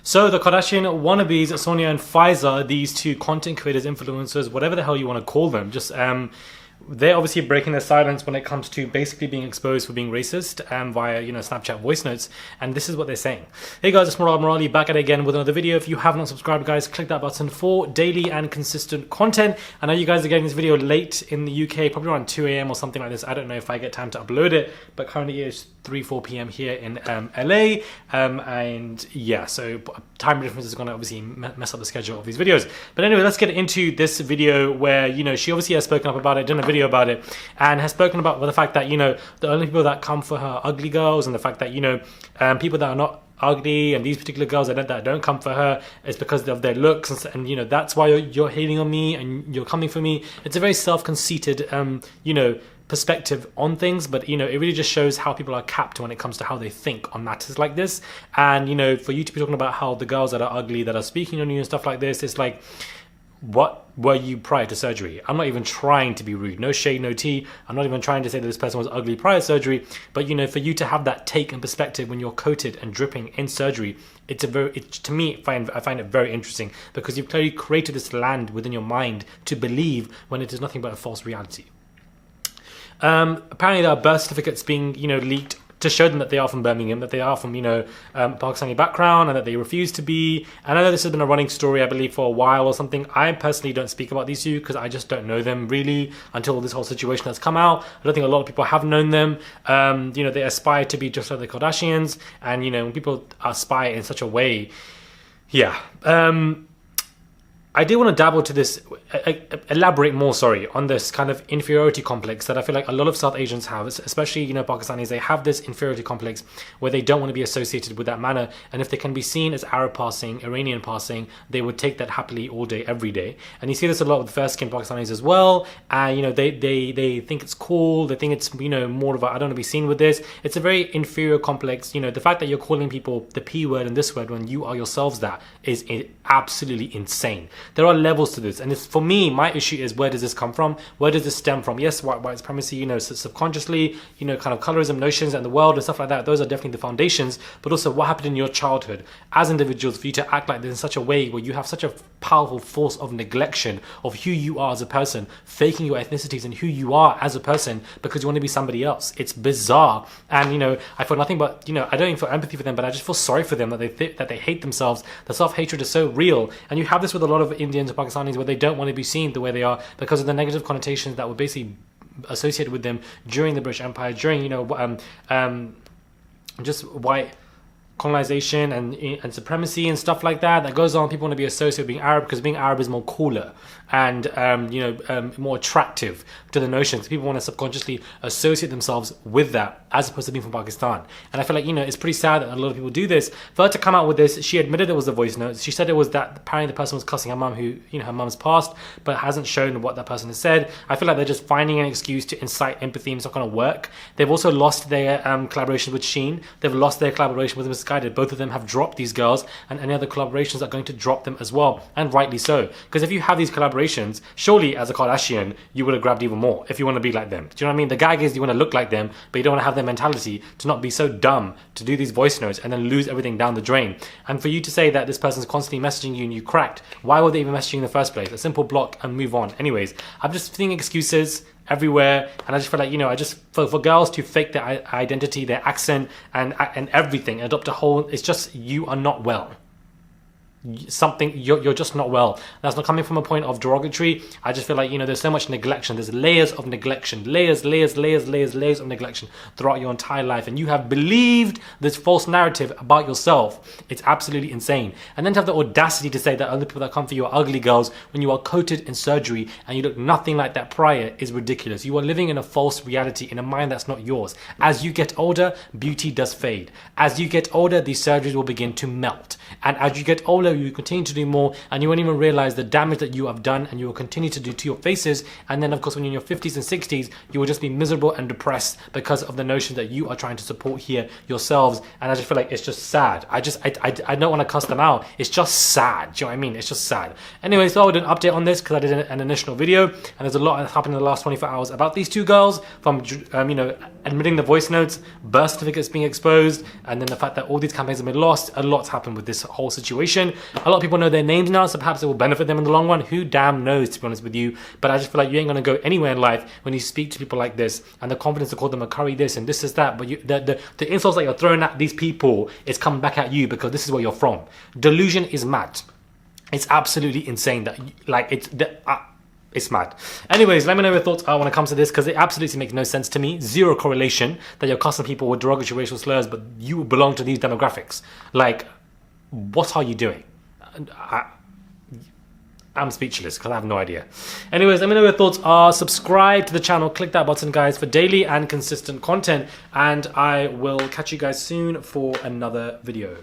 So the Kardashian wannabes, Sonia and Fyza, these two content creators, influencers, whatever the hell you want to call them, just they're obviously breaking their silence when it comes to basically being exposed for being racist via, Snapchat voice notes. And this is what they're saying. Hey guys, it's Murad Morali back at it again with another video. If you have not subscribed, guys, click that button for daily and consistent content. I know you guys are getting this video late in the UK, probably around 2 a.m. or something like this. I don't know if I get time to upload it, but currently it's 3-4 p.m. here in LA. And yeah, so time difference is going to obviously mess up the schedule of these videos. But anyway, let's get into this video where, she obviously has spoken up about it, done a video about it, and has spoken about the fact that, the only people that come for her are ugly girls, and the fact that, people that are not ugly and these particular girls that don't come for her is because of their looks, and that's why you're hating on me and you're coming for me. It's a very self-conceited, perspective on things, but it really just shows how people are capped when it comes to how they think on matters like this. And for you to be talking about how the girls that are ugly that are speaking on you and stuff like this, it's like, what were you prior to surgery? I'm not even trying to be rude, no shade, no tea. I'm not even trying to say that this person was ugly prior to surgery, but for you to have that take and perspective when you're coated and dripping in surgery, to me, I find it very interesting, because you've clearly created this land within your mind to believe when it is nothing but a false reality. Apparently there are birth certificates being leaked to show them that they are from Birmingham, that they are from Pakistani background, and that they refuse to be. And I know this has been a running story, I believe, for a while or something. I personally don't speak about these two because I just don't know them really until this whole situation has come out. I don't think a lot of people have known them. They aspire to be just like the Kardashians, and when people aspire in such a way, yeah. I do want to dabble to this, elaborate more, on this kind of inferiority complex that I feel like a lot of South Asians have, especially, Pakistanis. They have this inferiority complex where they don't want to be associated with that manner. And if they can be seen as Arab passing, Iranian passing, they would take that happily all day, every day. And you see this a lot with fair-skinned Pakistanis as well. And, they think it's cool. They think it's, more of a, I don't want to be seen with this. It's a very inferior complex. The fact that you're calling people the P word and this word when you are yourselves that is absolutely insane. There are levels to this, and it's, for me, my issue is, where does this come from? Where does this stem from? Yes, white supremacy, subconsciously, kind of colorism notions and the world and stuff like that. Those are definitely the foundations, but also what happened in your childhood as individuals for you to act like this in such a way where you have such a powerful force of neglection of who you are as a person, faking your ethnicities and who you are as a person because you want to be somebody else. It's bizarre, and I feel nothing but I don't even feel empathy for them, but I just feel sorry for them that they hate themselves. The self-hatred is so real, and you have this with a lot of Indians and Pakistanis where they don't want to be seen the way they are because of the negative connotations that were basically associated with them during the British Empire, during just white colonization and supremacy and stuff like that goes on. People want to be associated with being Arab because being Arab is more cooler and more attractive to the notions. People want to subconsciously associate themselves with that as opposed to being from Pakistan. And I feel like it's pretty sad that a lot of people do this. For her to come out with this, she admitted it was the voice notes. She said it was that apparently the person was cussing her mum, who her mum's passed, but hasn't shown what that person has said. I feel like they're just finding an excuse to incite empathy, and it's not going to work. They've also lost their collaboration with Sheen. They've lost their collaboration with Misguided. Both of them have dropped these girls, and any other collaborations are going to drop them as well, and rightly so. Because if you have these collaborations, surely as a Kardashian, you would have grabbed even more if you want to be like them. Do you know what I mean? The gag is you want to look like them, but you don't want to have their mentality to not be so dumb to do these voice notes and then lose everything down the drain. And for you to say that this person's constantly messaging you and you cracked, why were they even messaging you in the first place? A simple block and move on. Anyways, I'm just seeing excuses everywhere, and I just feel like for girls to fake their identity, their accent and everything, adopt a whole, it's just, you are not well. You're just not well. That's not coming from a point of derogatory. I just feel like there's so much neglection. There's layers of neglection, layers of neglection throughout your entire life, and you have believed this false narrative about yourself. It's absolutely insane. And then to have the audacity to say that only people that come for you are ugly girls when you are coated in surgery and you look nothing like that prior is ridiculous. You are living in a false reality, in a mind that's not yours. As you get older, beauty does fade. As you get older, these surgeries will begin to melt, and as you get older, you continue to do more, and you won't even realize the damage that you have done and you will continue to do to your faces. And then of course when you're in your 50s and 60s, you will just be miserable and depressed because of the notion that you are trying to support here yourselves. And I just feel like it's just sad. I don't want to cuss them out. It's just sad. Do you know what I mean? It's just sad. Anyway, so I did an update on this because I did an initial video, and there's a lot that's happened in the last 24 hours about these two girls, from you know, admitting the voice notes, birth certificates being exposed, and then the fact that all these campaigns have been lost. A lot's happened with this whole situation. A lot of people know their names now, so perhaps it will benefit them in the long run. Who damn knows, to be honest with you. But I just feel like you ain't gonna go anywhere in life when you speak to people like this, and the confidence to call them a curry this and this is that. But the insults that you're throwing at these people is coming back at you because this is where you're from. Delusion is mad. It's absolutely insane that, like, it's mad. Anyways, let me know your thoughts when it comes to this, because it absolutely makes no sense to me. Zero correlation that you're cussing people with derogatory racial slurs, but you belong to these demographics. Like, what are you doing? I'm speechless because I have no idea. Anyways, let me know your thoughts are. Subscribe to the channel, click that button, guys, for daily and consistent content, and I will catch you guys soon for another video.